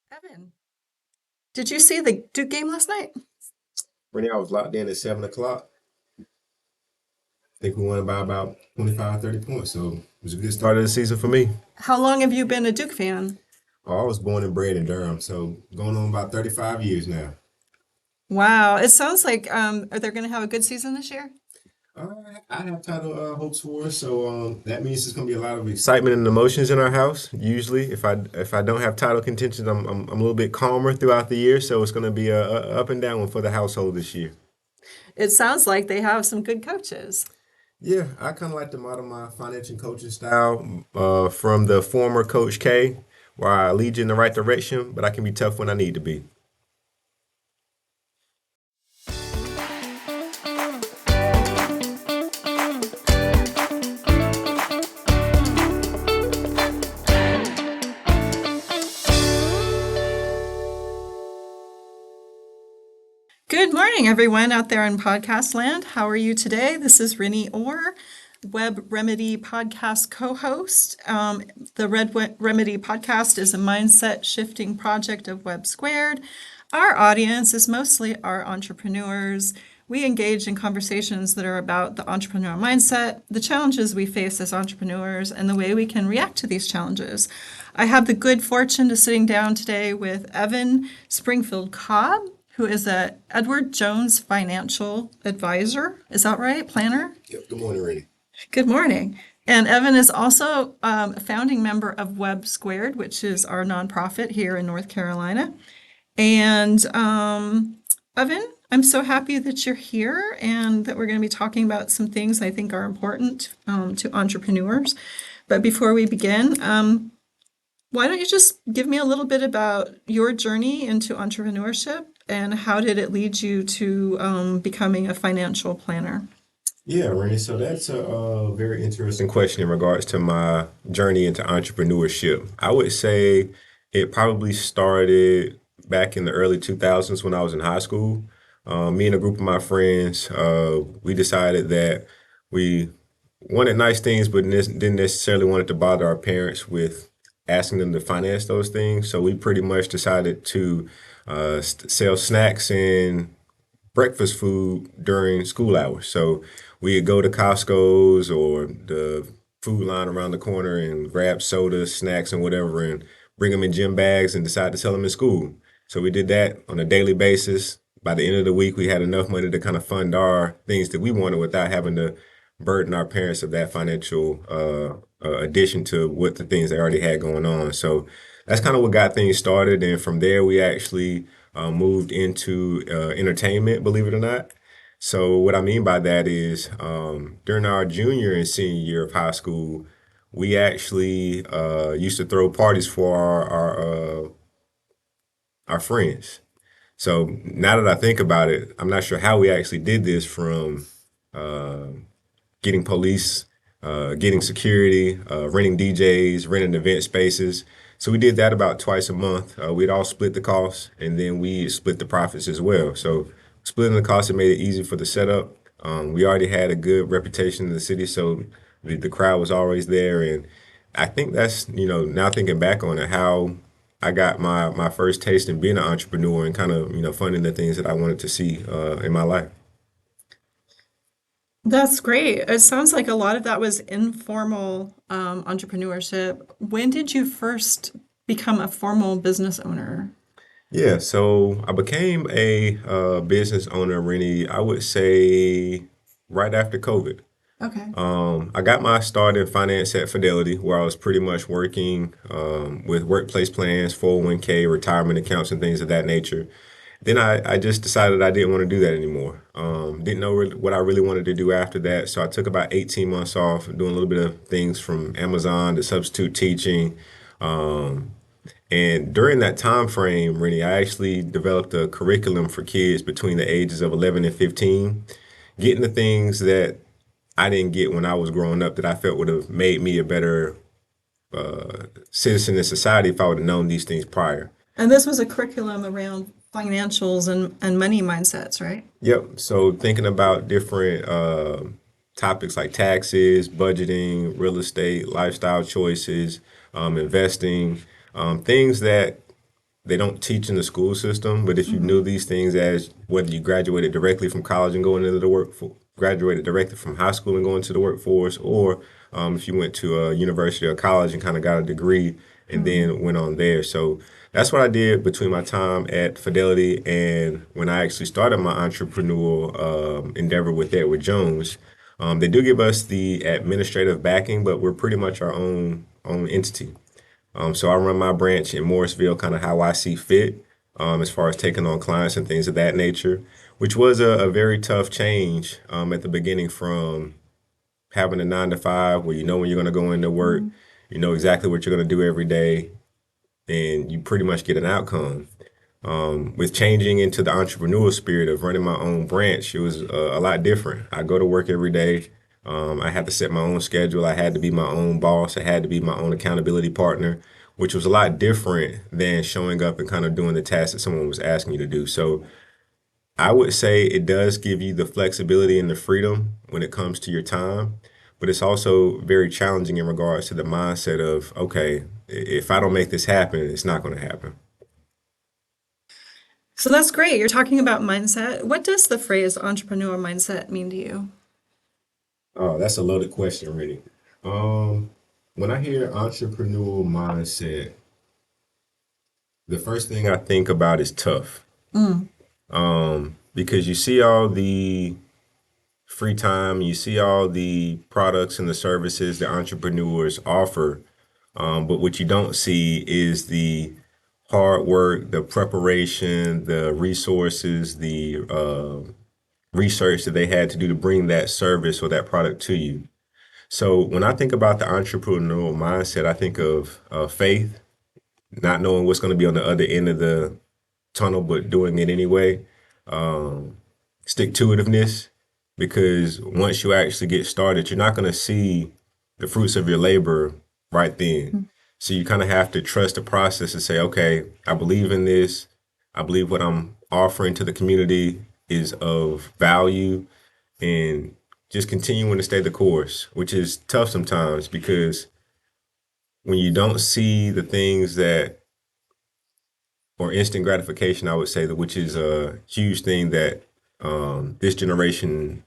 Evan, did you see the Duke game last night? Renee, I was locked in at 7 o'clock. I think we won by about 25, 30 points. So it was a good start of the season for me. How long have you been a Duke fan? I was born and bred in Durham, so going on about 35 years now. Wow, it sounds like are they going to have a good season this year? I have title hopes for us, so that means there's going to be a lot of excitement and emotions in our house. Usually, if I don't have title contentions, I'm a little bit calmer throughout the year, so it's going to be a up and down one for the household this year. It sounds like they have some good coaches. Yeah, I kind of like to model my financial coaching style from the former Coach K, where I lead you in the right direction, but I can be tough when I need to be. Good morning, everyone out there in podcast land. How are you today? This is Rinny Orr, WEBB Remedy Podcast co-host. The Remedy Podcast is a mindset shifting project of WEBB Squared. Our audience is mostly our entrepreneurs. We engage in conversations that are about the entrepreneurial mindset, the challenges we face as entrepreneurs, and the way we can react to these challenges. I have the good fortune of sitting down today with Evan Springfield-Cobb, who is a Edward Jones financial advisor. Is that right? Planner? Yep. Good morning, Renee. Good morning. And Evan is also a founding member of WEBB Squared, which is our nonprofit here in North Carolina. And Evan, I'm so happy that you're here and that we're going to be talking about some things I think are important to entrepreneurs. But before we begin, why don't you just give me a little bit about your journey into entrepreneurship and how did it lead you to becoming a financial planner? Yeah, Renee. So that's a very interesting question in regards to my journey into entrepreneurship. I would say it probably started back in the early 2000s when I was in high school. Me and a group of my friends, we decided that we wanted nice things, but didn't necessarily want it to bother our parents with asking them to finance those things. So we pretty much decided to sell snacks and breakfast food during school hours. So we'd go to Costco's or the food line around the corner and grab sodas, snacks, and whatever, and bring them in gym bags and decide to sell them in school. So we did that on a daily basis. By the end of the week, we had enough money to kind of fund our things that we wanted without having to burden our parents of that financial addition to what the things they already had going on. So that's kind of what got things started. And from there, we actually moved into entertainment, believe it or not. So what I mean by that is during our junior and senior year of high school, we actually used to throw parties for our friends. So now that I think about it, I'm not sure how we actually did this from uh, getting police, getting security, renting DJs, renting event spaces. So we did that about twice a month. We'd all split the costs and then we split the profits as well. So splitting the costs, it made it easy for the setup. We already had a good reputation in the city, so the crowd was always there. And I think that's, now thinking back on it, how I got my first taste in being an entrepreneur and kind of, funding the things that I wanted to see in my life. That's great. It sounds like a lot of that was informal entrepreneurship. When did you first become a formal business owner? Yeah, so I became a business owner, Rennie, I would say right after COVID. Okay. I got my start in finance at Fidelity, where I was pretty much working with workplace plans, 401k, retirement accounts, and things of that nature. Then I just decided I didn't want to do that anymore. Didn't know what I really wanted to do after that. So I took about 18 months off, doing a little bit of things from Amazon to substitute teaching. Um, and during that time frame, Rennie, I actually developed a curriculum for kids between the ages of 11 and 15, getting the things that I didn't get when I was growing up that I felt would have made me a better citizen in society if I would have known these things prior. And this was a curriculum around financials and money mindsets, right? Yep. So thinking about different topics like taxes, budgeting, real estate, lifestyle choices, investing, things that they don't teach in the school system, but if you knew these things as whether you graduated directly from college and going into the graduated directly from high school and going to the workforce, or if you went to a university or college and kind of got a degree and then went on there. So that's what I did between my time at Fidelity and when I actually started my entrepreneurial endeavor with Edward Jones. They do give us the administrative backing, but we're pretty much our own entity. So I run my branch in Morrisville, kind of how I see fit, as far as taking on clients and things of that nature, which was a very tough change at the beginning from having a 9 to 5 where you know when you're going to go into work, you know exactly what you're going to do every day, and you pretty much get an outcome. With changing into the entrepreneurial spirit of running my own branch, it was a lot different. I go to work every day. I had to set my own schedule. I had to be my own boss. I had to be my own accountability partner, which was a lot different than showing up and kind of doing the tasks that someone was asking you to do. So I would say it does give you the flexibility and the freedom when it comes to your time, but it's also very challenging in regards to the mindset of, okay, if I don't make this happen, it's not going to happen. So that's great. You're talking about mindset. What does the phrase entrepreneur mindset mean to you? Oh, that's a loaded question, really. Um, when I hear entrepreneurial mindset, the first thing I think about is tough. Because you see all the free time, you see all the products and the services that entrepreneurs offer, but what you don't see is the hard work, the preparation, the resources, the research that they had to do to bring that service or that product to you. So when I think about the entrepreneurial mindset, I think of faith, not knowing what's going to be on the other end of the tunnel, but doing it anyway. Stick to itiveness, because once you actually get started, you're not going to see the fruits of your labor right then. So you kind of have to trust the process and say, okay, I believe in this. I believe what I'm offering to the community is of value, and just continuing to stay the course, which is tough sometimes because when you don't see the things that, or instant gratification, I would say that, which is a huge thing that this generation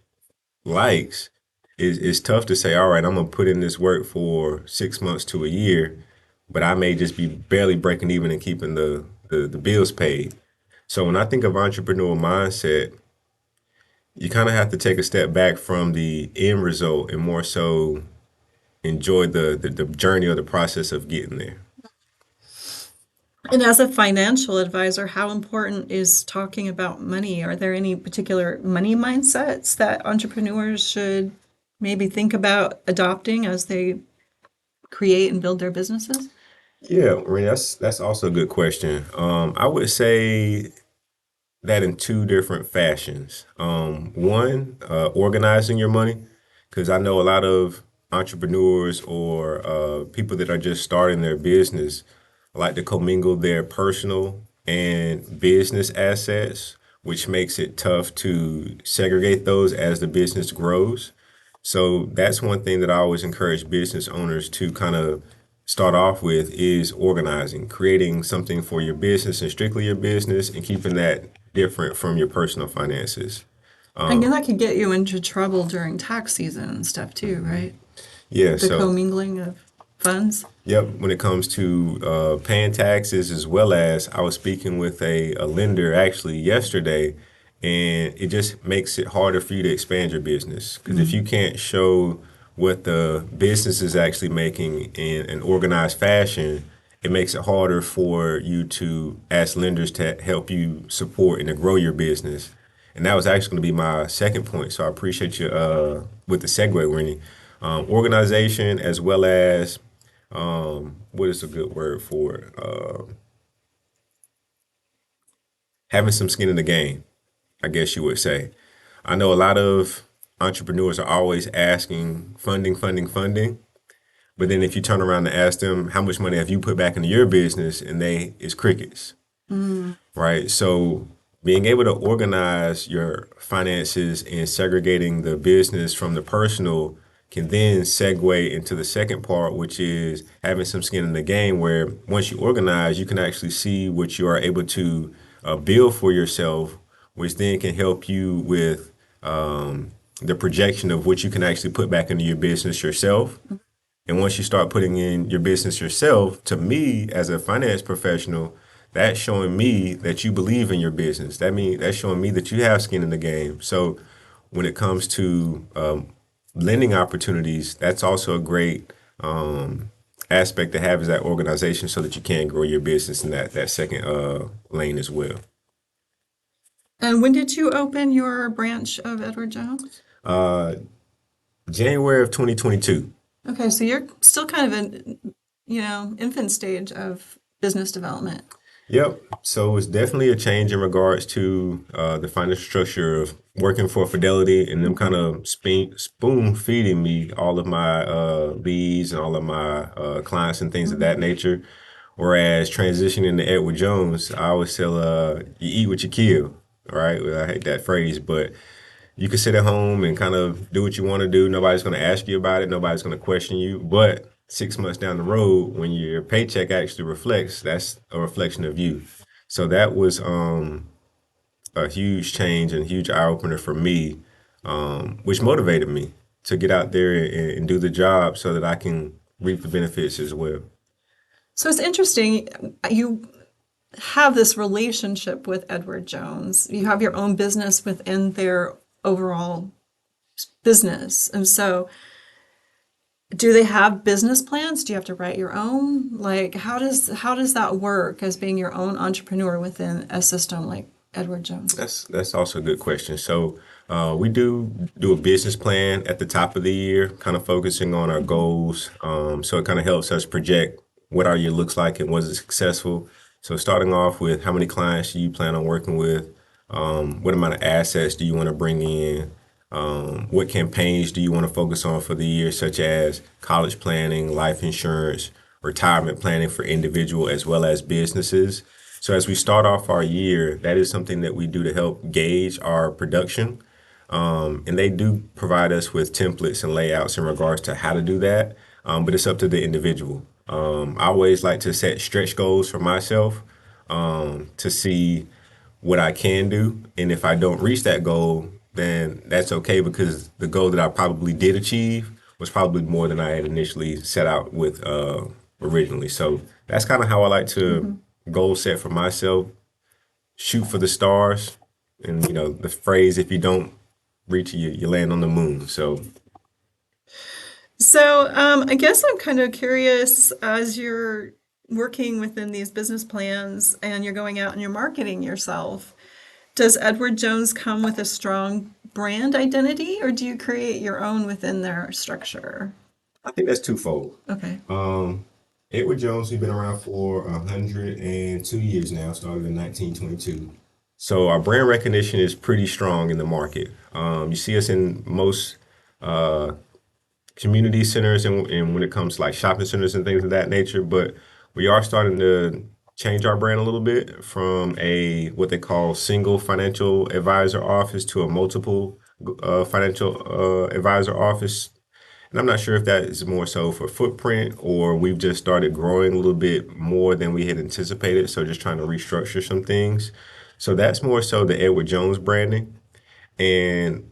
likes, is tough to say, all right, I'm gonna put in this work for 6 months to a year, but I may just be barely breaking even and keeping the bills paid. So when I think of entrepreneurial mindset, you kind of have to take a step back from the end result and more so enjoy the journey or the process of getting there. And as a financial advisor, how important is talking about money? Are there any particular money mindsets that entrepreneurs should maybe think about adopting as they create and build their businesses? Yeah, I mean that's also a good question. I would say that in two different fashions. One, organizing your money, because I know a lot of entrepreneurs or people that are just starting their business like to commingle their personal and business assets, which makes it tough to segregate those as the business grows. So that's one thing that I always encourage business owners to kind of start off with is organizing, creating something for your business and strictly your business and keeping that different from your personal finances. I know that could get you into trouble during tax season and stuff too, right? Yeah, The so commingling of funds. yep, when it comes to paying taxes, as well as I was speaking with a lender actually yesterday, and it just makes it harder for you to expand your business. Because if you can't show what the business is actually making in an organized fashion, it makes it harder for you to ask lenders to help you support and to grow your business. And that was actually going to be my second point. So I appreciate you with the segue, Rennie. Organization, as well as what is a good word for it? Having some skin in the game, I guess you would say. I know a lot of entrepreneurs are always asking funding, funding, funding. But then if you turn around and ask them how much money have you put back into your business, and it's crickets, right? So being able to organize your finances and segregating the business from the personal can then segue into the second part, which is having some skin in the game, where once you organize, you can actually see what you are able to build for yourself, which then can help you with the projection of what you can actually put back into your business yourself. And once you start putting in your business yourself, to me as a finance professional, that's showing me that you believe in your business. That's showing me that you have skin in the game. So when it comes to lending opportunities, that's also a great aspect to have, is that organization, so that you can grow your business in that second lane as well. And when did you open your branch of Edward Jones? January of 2022. Okay, so you're still kind of in, infant stage of business development. Yep. So it's definitely a change in regards to the financial structure of working for Fidelity, and them kind of spoon feeding me all of my leads and all of my clients and things of that nature. Whereas transitioning to Edward Jones, I always tell you eat what you kill. Right? Well, I hate that phrase, but you can sit at home and kind of do what you want to do. Nobody's going to ask you about it. Nobody's going to question you. But 6 months down the road, when your paycheck actually reflects, that's a reflection of you. So that was a huge change and huge eye opener for me, which motivated me to get out there and do the job so that I can reap the benefits as well. So it's interesting. You have this relationship with Edward Jones. You have your own business within their overall business. And so do they have business plans? Do you have to write your own? Like how does that work as being your own entrepreneur within a system like Edward Jones? That's also a good question. So we do a business plan at the top of the year, kind of focusing on our goals. So it kind of helps us project what our year looks like and was it successful. So starting off with how many clients do you plan on working with? What amount of assets do you want to bring in? What campaigns do you want to focus on for the year, such as college planning, life insurance, retirement planning for individual as well as businesses. So as we start off our year, that is something that we do to help gauge our production. And they do provide us with templates and layouts in regards to how to do that. But it's up to the individual. I always like to set stretch goals for myself to see what I can do. And if I don't reach that goal, then that's okay, because the goal that I probably did achieve was probably more than I had initially set out with originally. So that's kind of how I like to goal set for myself, shoot for the stars. And, the phrase, if you don't reach it, you land on the moon. So I guess I'm kind of curious, as you're working within these business plans and you're going out and you're marketing yourself, does Edward Jones come with a strong brand identity, or do you create your own within their structure? I think that's twofold. Okay. Edward Jones, we've been around for 102 years now, started in 1922. So our brand recognition is pretty strong in the market. You see us in most community centers and when it comes to like shopping centers and things of that nature, but we are starting to change our brand a little bit from a what they call single financial advisor office to a multiple financial advisor office. And I'm not sure if that is more so for footprint, or we've just started growing a little bit more than we had anticipated. So just trying to restructure some things. So that's more so the Edward Jones branding. And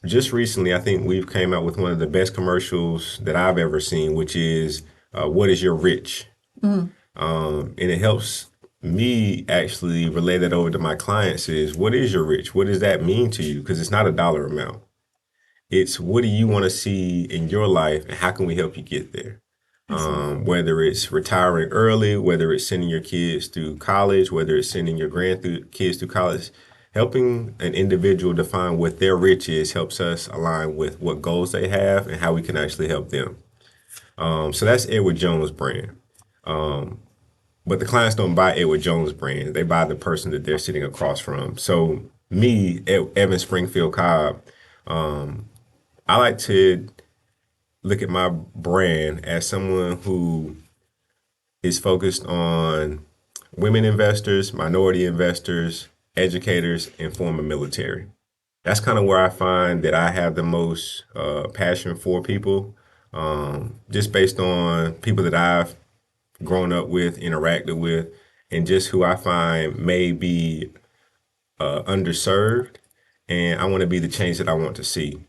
just recently, I think we've came out with one of the best commercials that I've ever seen, which is "What is your rich?" And it helps me actually relay that over to my clients is, what is your rich? What does that mean to you? Because it's not a dollar amount. It's what do you want to see in your life, and how can we help you get there? Whether it's retiring early, whether it's sending your kids through college, whether it's sending your kids through college, helping an individual define what their rich is helps us align with what goals they have and how we can actually help them. So that's Edward Jones brand. But the clients don't buy Edward Jones brand. They buy the person that they're sitting across from. So me, Evan Springfield-Cobb, I like to look at my brand as someone who is focused on women investors, minority investors, educators, and former military. that's kind of where I find that I have the most passion for people, just based on people that I've grown up with, interacted with, and just who I find may be underserved. And I want to be the change that I want to see.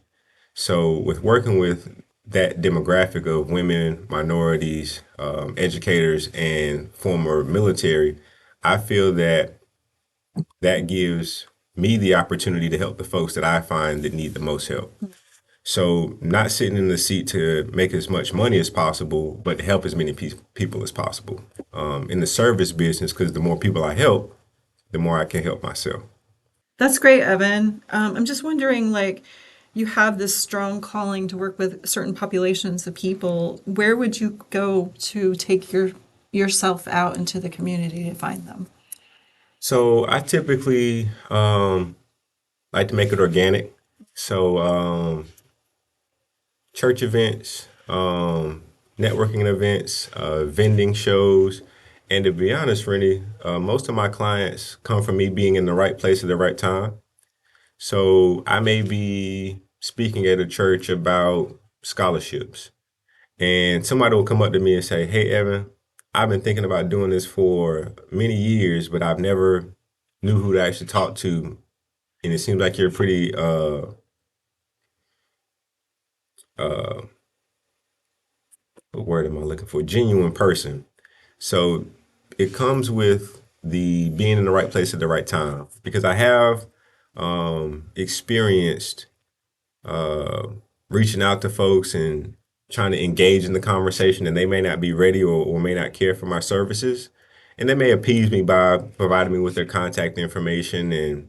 So, with working with that demographic of women, minorities, educators, and former military, I feel that that gives me the opportunity to help the folks that I find that need the most help. So, not sitting in the seat to make as much money as possible, but to help as many people as possible in the service business, because the more people I help, the more I can help myself. That's great, Evan. I'm just wondering, like, you have this strong calling to work with certain populations of people. Where would you go to take yourself out into the community to find them? So, I typically like to make it organic. So, church events, networking events, vending shows. And to be honest, Rennie, most of my clients come from me being in the right place at the right time. So I may be speaking at a church about scholarships, and somebody will come up to me and say, "Hey, Evan, I've been thinking about doing this for many years, but I've never knew who to actually talk to. And it seems like you're a pretty uh, what word am I looking for? Genuine person." So it comes with the being in the right place at the right time because I have experienced uh, reaching out to folks and trying to engage in the conversation, and they may not be ready or may not care for my services. And they may appease me by providing me with their contact information and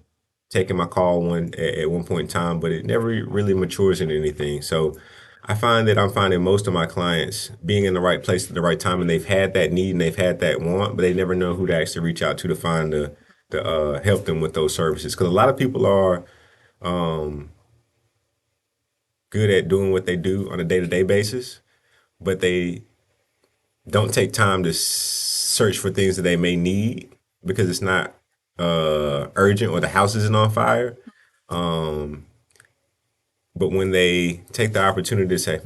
taking my call at one point in time, but it never really matures into anything. So I find that I'm finding most of my clients being in the right place at the right time, and they've had that need and they've had that want, but they never know who to actually reach out to find the help them with those services. Because a lot of people are good at doing what they do on a day to day basis, but they don't take time to search for things that they may need because it's not urgent or the house isn't on fire. Um, but when they take the opportunity to say,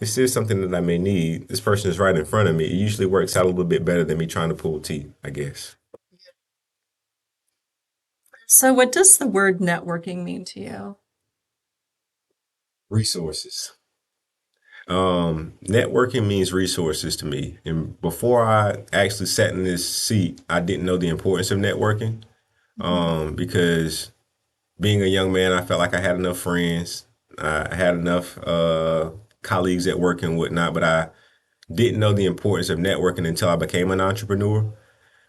this is something that I may need, this person is right in front of me, it usually works out a little bit better than me trying to pull teeth, I guess. So, what does the word networking mean to you? Resources. Networking means resources to me. And before I actually sat in this seat, I didn't know the importance of networking because being a young man, I felt like I had enough friends. I had enough colleagues at work and whatnot, but I didn't know the importance of networking until I became an entrepreneur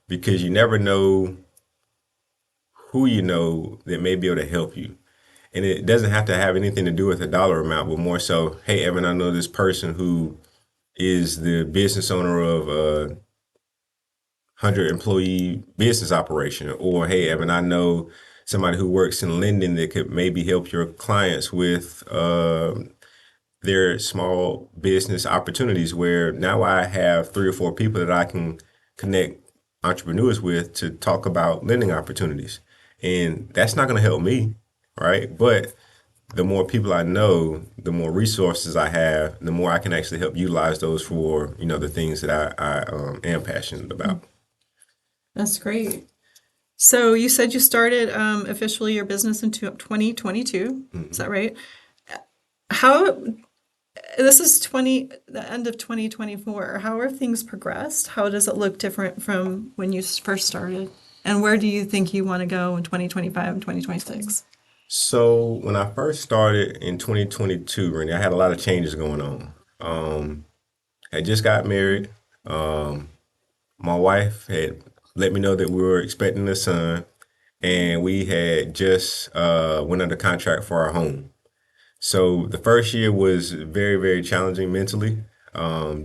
because you never know who you know that may be able to help you. And it doesn't have to have anything to do with a dollar amount, but more so, hey, Evan, I know this person who is the business owner of a 100 employee business operation. Or, hey, Evan, I know somebody who works in lending that could maybe help your clients with their small business opportunities where now I have 3 or 4 people that I can connect entrepreneurs with to talk about lending opportunities. And that's not going to help me, right? But the more people I know, the more resources I have, the more I can actually help utilize those for, the things that I am passionate about. That's great. So, you said you started officially your business in 2022. Is that right? How this is the end of 2024. How are things progressed? How does it look different from when you first started? And where do you think you want to go in 2025 and 2026? So when I first started in 2022, Renee, I had a lot of changes going on. I just got married. Um, my wife had let me know that we were expecting a son, and we had just went under contract for our home. So the first year was very, very challenging mentally,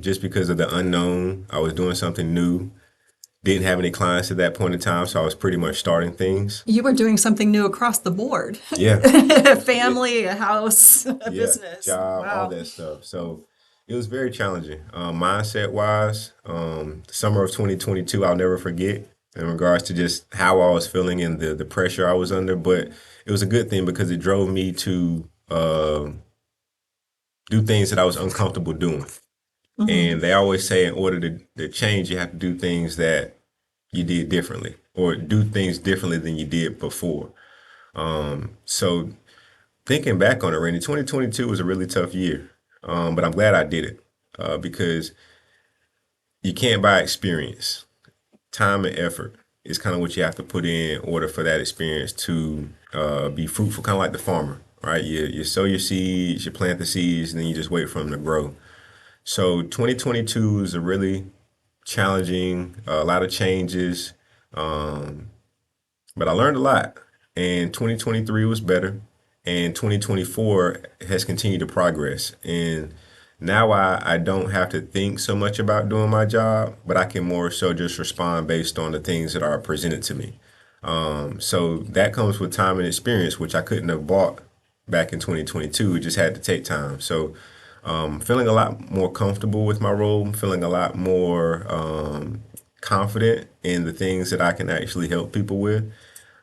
just because of the unknown. I was doing something new. Didn't have any clients at that point in time, so I was pretty much starting things. You were doing something new across the board. Yeah, yeah, Family, a house, a yeah, business. job, all Wow. that stuff. So it was very challenging. Mindset wise, the summer of 2022, I'll never forget. in regards to just how I was feeling and the pressure I was under. But it was a good thing because it drove me to do things that I was uncomfortable doing. And they always say in order to change, you have to do things that you did differently or do things differently than you did before. So thinking back on it, Randy, 2022 was a really tough year. But I'm glad I did it because you can't buy experience. Time and effort is kind of what you have to put in order for that experience to be fruitful, kind of like the farmer, right? You sow your seeds, you plant the seeds, and then you just wait for them to grow. So 2022 is a really challenging, a lot of changes, but I learned a lot. And 2023 was better, and 2024 has continued to progress. And now I don't have to think so much about doing my job, but I can more so just respond based on the things that are presented to me. So that comes with time and experience, which I couldn't have bought back in 2022. It just had to take time. So feeling a lot more comfortable with my role, feeling a lot more confident in the things that I can actually help people with.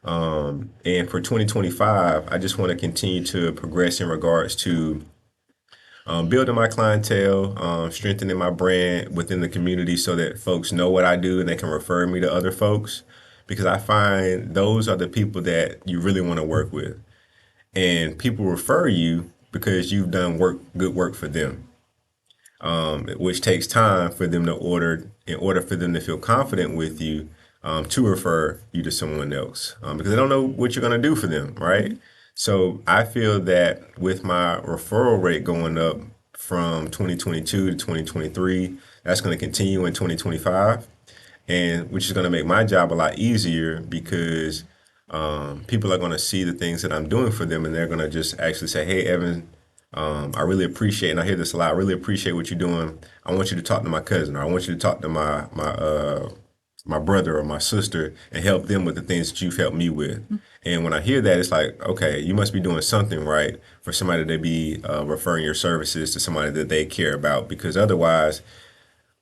And for 2025, I just want to continue to progress in regards to building my clientele, strengthening my brand within the community so that folks know what I do and they can refer me to other folks. Because I find those are the people that you really want to work with. And people refer you because you've done good work for them, which takes time for them to in order for them to feel confident with you, to refer you to someone else, because they don't know what you're going to do for them, right? So I feel that with my referral rate going up from 2022 to 2023, that's going to continue in 2025, and which is going to make my job a lot easier because people are going to see the things that I'm doing for them, and they're going to just actually say, "Hey, Evan, I really appreciate," and I hear this a lot. I really appreciate what you're doing. I want you to talk to my cousin, or I want you to talk to my brother or my sister and help them with the things that you've helped me with. And when I hear that, it's like, okay, you must be doing something right for somebody to be referring your services to somebody that they care about. Because otherwise,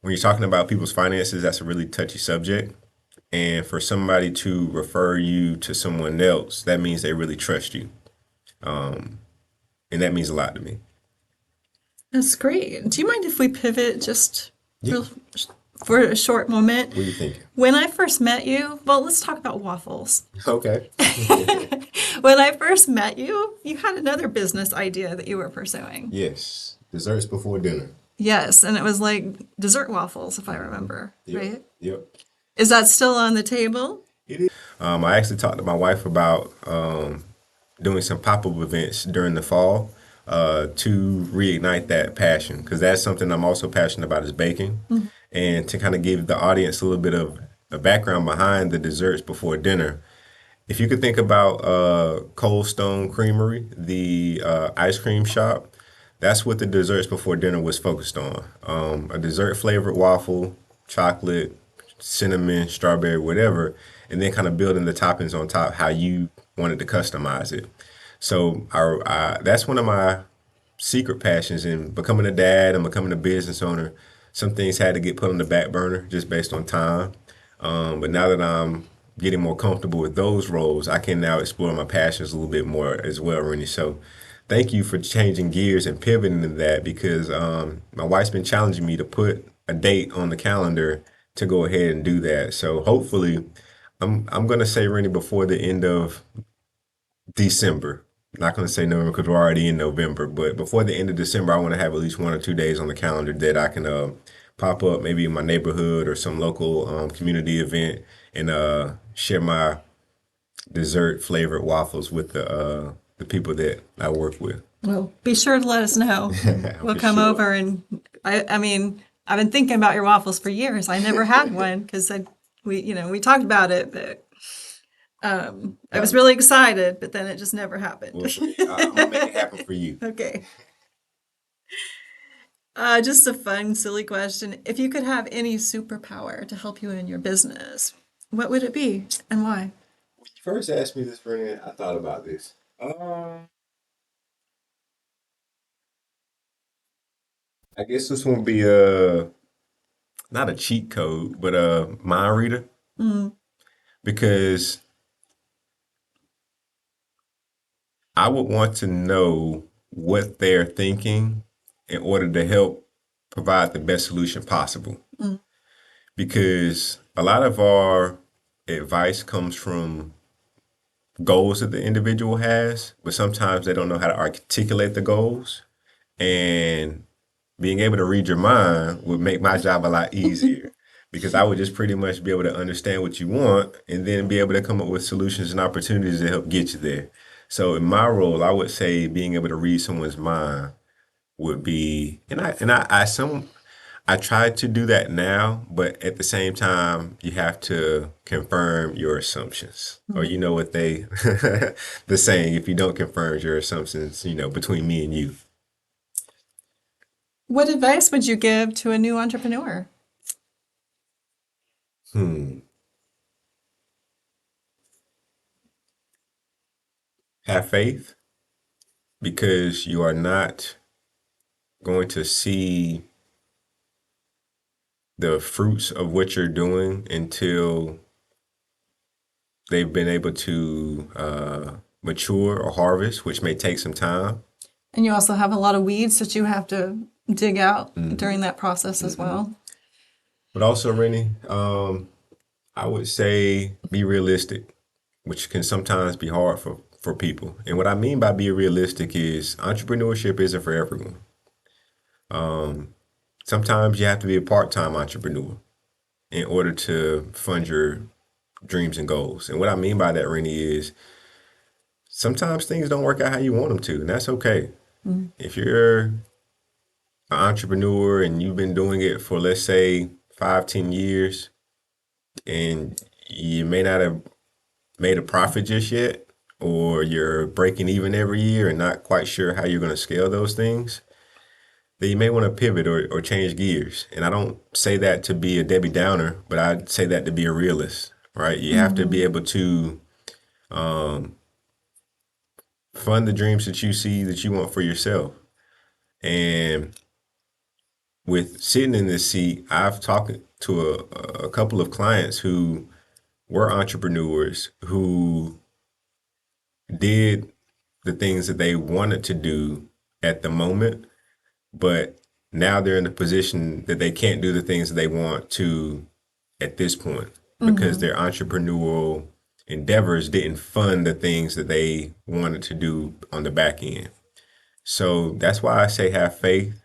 when you're talking about people's finances, that's a really touchy subject. And for somebody to refer you to someone else, that means they really trust you. And that means a lot to me. That's great. Do you mind if we pivot just Yeah. for a short moment? What are you thinking? When I first met you, well, let's talk about waffles. Okay. When I first met you, you had another business idea that you were pursuing. Yes. Desserts before dinner. Yes, and it was like dessert waffles, if I remember, Yep. right? Yep. Is that still on the table? It is. I actually talked to my wife about doing some pop-up events during the fall to reignite that passion because that's something I'm also passionate about is baking, and to kind of give the audience a little bit of a background behind the desserts before dinner. If you could think about Cold Stone Creamery, the ice cream shop, that's what the desserts before dinner was focused on. A dessert flavored waffle, chocolate, cinnamon, strawberry, whatever, and then kind of building the toppings on top how you wanted to customize it. So that's one of my secret passions in becoming a dad and becoming a business owner. Some things had to get put on the back burner just based on time. But now that I'm getting more comfortable with those roles, I can now explore my passions a little bit more as well, Rennie. So thank you for changing gears and pivoting to that because my wife's been challenging me to put a date on the calendar to go ahead and do that. So hopefully, I'm gonna say, Rennie, before the end of December. Not going to say November because we're already in November, but before the end of December, I want to have at least 1 or 2 days on the calendar that I can pop up maybe in my neighborhood or some local community event and share my dessert flavored waffles with the people that I work with. Well, be sure to let us know. We'll For come sure. over and I mean, I've been thinking about your waffles for years. I never had one because we talked about it, but I was really excited, but then it just never happened. Well, I'm gonna make it happen for you. Okay. Just a fun, silly question. If you could have any superpower to help you in your business, what would it be and why? When you first asked me this, friend, I thought about this. I guess this one would be not a cheat code, but a mind reader. because I would want to know what they're thinking in order to help provide the best solution possible. Mm. Because a lot of our advice comes from goals that the individual has, but sometimes they don't know how to articulate the goals. And being able to read your mind would make my job a lot easier because I would just pretty much be able to understand what you want and then be able to come up with solutions and opportunities to help get you there. So in my role, I would say being able to read someone's mind would be, I try to do that now, but at the same time, you have to confirm your assumptions. Or you know what the saying, if you don't confirm your assumptions, between me and you. What advice would you give to a new entrepreneur? Hmm. Have faith because you are not going to see the fruits of what you're doing until they've been able to mature or harvest, which may take some time. And you also have a lot of weeds that you have to dig out during that process as well. But also, Rennie, I would say be realistic, which can sometimes be hard for people. And what I mean by be realistic is entrepreneurship isn't for everyone. Sometimes you have to be a part-time entrepreneur in order to fund your dreams and goals. And what I mean by that, Rennie, is sometimes things don't work out how you want them to, and that's okay. If you're an entrepreneur and you've been doing it for, let's say, 5, 10 years, and you may not have made a profit just yet, or you're breaking even every year and not quite sure how you're going to scale those things, then you may want to pivot or change gears. And I don't say that to be a Debbie Downer, but I say that to be a realist, right? You have to be able to fund the dreams that you see that you want for yourself. And with sitting in this seat, I've talked to a couple of clients who were entrepreneurs who did the things that they wanted to do at the moment, but now they're in a position that they can't do the things that they want to at this point because their entrepreneurial endeavors didn't fund the things that they wanted to do on the back end. So that's why I say have faith,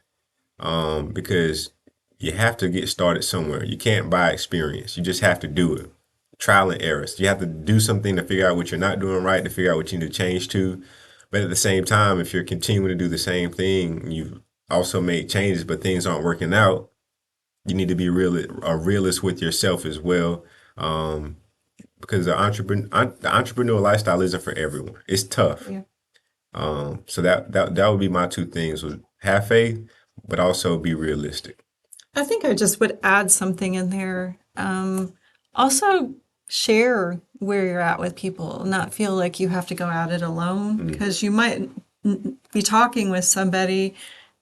because you have to get started somewhere. You can't buy experience. You just have to do it. Trial and errors. You have to do something to figure out what you're not doing right, to figure out what you need to change to. But at the same time, if you're continuing to do the same thing, you've also made changes, but things aren't working out, you need to be a realist with yourself as well. Because the entrepreneurial lifestyle isn't for everyone. It's tough. Yeah. So that would be my two things: would have faith, but also be realistic. I think I just would add something in there. Also, share where you're at with people, not feel like you have to go at it alone because you might be talking with somebody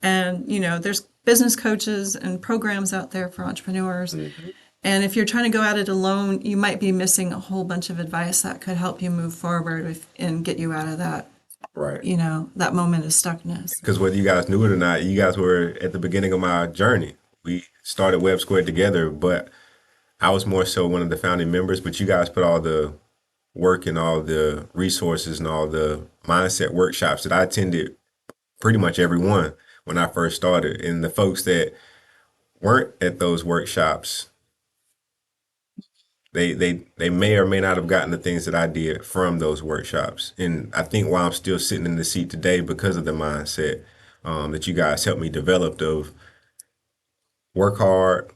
and, there's business coaches and programs out there for entrepreneurs. And if you're trying to go at it alone, you might be missing a whole bunch of advice that could help you move forward and get you out of that, Right. That moment of stuckness. Because whether you guys knew it or not, you guys were at the beginning of my journey. We started WEBB Squared together, but I was more so one of the founding members, but you guys put all the work and all the resources and all the mindset workshops that I attended pretty much every one when I first started. And the folks that weren't at those workshops, they may or may not have gotten the things that I did from those workshops. And I think why I'm still sitting in the seat today because of the mindset that you guys helped me develop of work hard,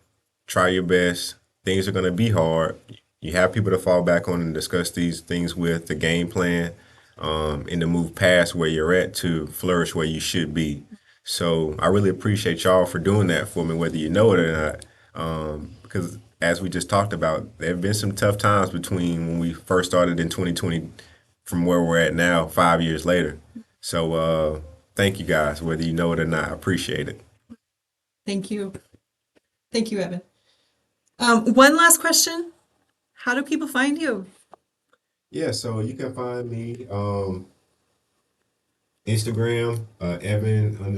try your best. Things are going to be hard. You have people to fall back on and discuss these things with, the game plan, and to move past where you're at to flourish where you should be. So I really appreciate y'all for doing that for me, whether you know it or not. Because as we just talked about, there have been some tough times between when we first started in 2020 from where we're at now, 5 years later. So thank you guys, whether you know it or not. I appreciate it. Thank you. Thank you, Evan. One last question. how do people find you? Yeah, so you can find me Instagram, Evan_S.C.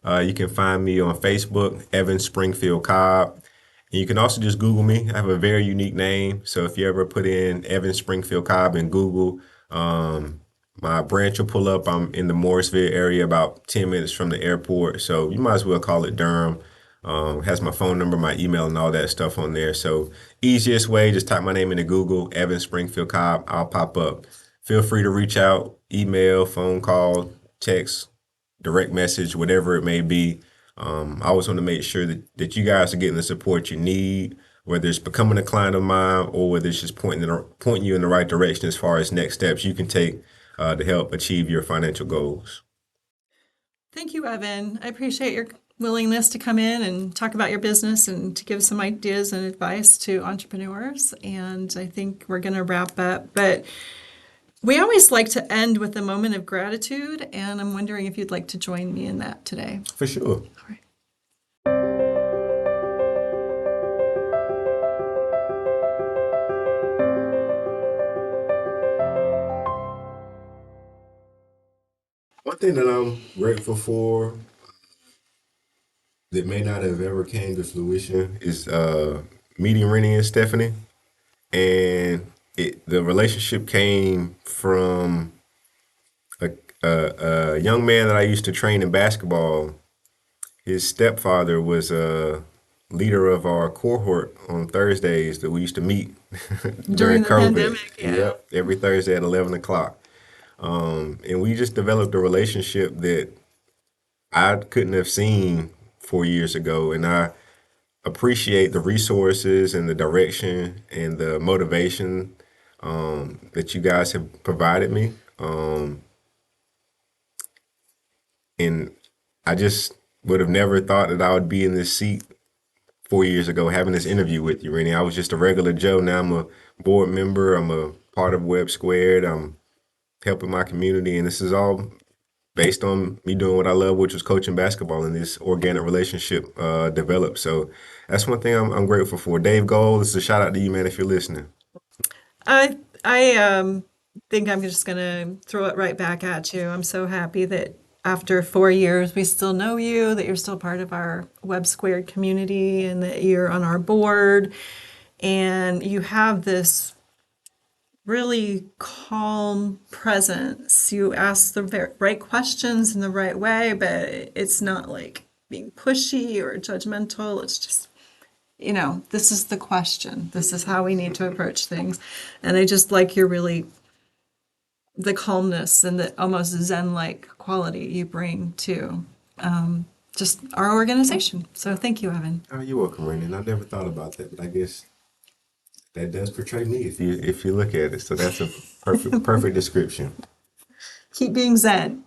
You can find me on Facebook, Evan Springfield-Cobb. And you can also just Google me. I have a very unique name. So if you ever put in Evan Springfield-Cobb in Google, my branch will pull up. I'm in the Morrisville area, about 10 minutes from the airport. So you might as well call it Durham. Has my phone number, my email, and all that stuff on there. So easiest way, just type my name into Google, Evan Springfield-Cobb. I'll pop up. Feel free to reach out, email, phone call, text, direct message, whatever it may be. I always want to make sure that you guys are getting the support you need, whether it's becoming a client of mine or whether it's just pointing you in the right direction as far as next steps you can take to help achieve your financial goals. Thank you, Evan. I appreciate your willingness to come in and talk about your business and to give some ideas and advice to entrepreneurs. And I think we're going to wrap up, but we always like to end with a moment of gratitude, and I'm wondering if you'd like to join me in that today. For sure. All right. One thing that I'm grateful for that may not have ever came to fruition is meeting Rennie and Stephanie. And the relationship came from a young man that I used to train in basketball. His stepfather was a leader of our cohort on Thursdays that we used to meet During the COVID. pandemic, yeah. Yep, every Thursday at 11 o'clock. And we just developed a relationship that I couldn't have seen 4 years ago. And I appreciate the resources and the direction and the motivation that you guys have provided me. And I just would have never thought that I would be in this seat 4 years ago having this interview with you, Rennie. I was just a regular Joe. Now I'm a board member. I'm a part of WEBB Squared. I'm helping my community. And this is all based on me doing what I love, which was coaching basketball, and this organic relationship developed. So that's one thing I'm grateful for. Dave Gold, this is a shout out to you, man, if you're listening. I think I'm just going to throw it right back at you. I'm so happy that after 4 years, we still know you, that you're still part of our WEBB Squared community, and that you're on our board, and you have this really calm presence. You ask the right questions in the right way, but it's not like being pushy or judgmental. It's just, this is the question. This is how we need to approach things. And I just like the calmness and the almost Zen-like quality you bring to just our organization. So thank you, Evan. Oh, you're welcome, Rennie. And I never thought about that, but I guess that does portray me if you look at it. So that's a perfect description. Keep being Zen.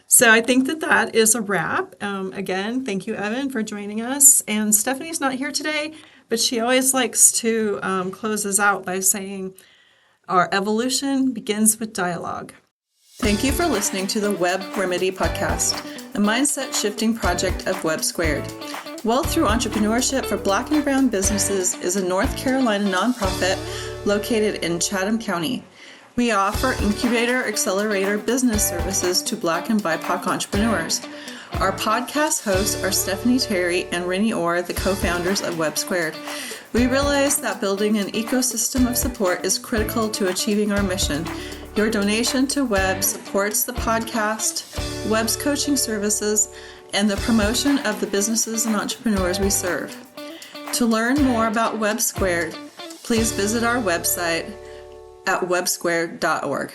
So I think that is a wrap. Again, thank you, Evan, for joining us. And Stephanie's not here today, but she always likes to close us out by saying, our evolution begins with dialogue. Thank you for listening to the WEBB Remedy Podcast, a mindset shifting project of WEBB Squared. Wealth Through Entrepreneurship for Black and Brown Businesses is a North Carolina nonprofit located in Chatham County. We offer incubator accelerator business services to Black and BIPOC entrepreneurs. Our podcast hosts are Stephanie Terry and Rennie Orr, the co-founders of WEBB Squared. We realize that building an ecosystem of support is critical to achieving our mission. Your donation to WEBB supports the podcast, WEBB's coaching services, and the promotion of the businesses and entrepreneurs we serve. To learn more about WEBB Squared, please visit our website at webbsquared.org.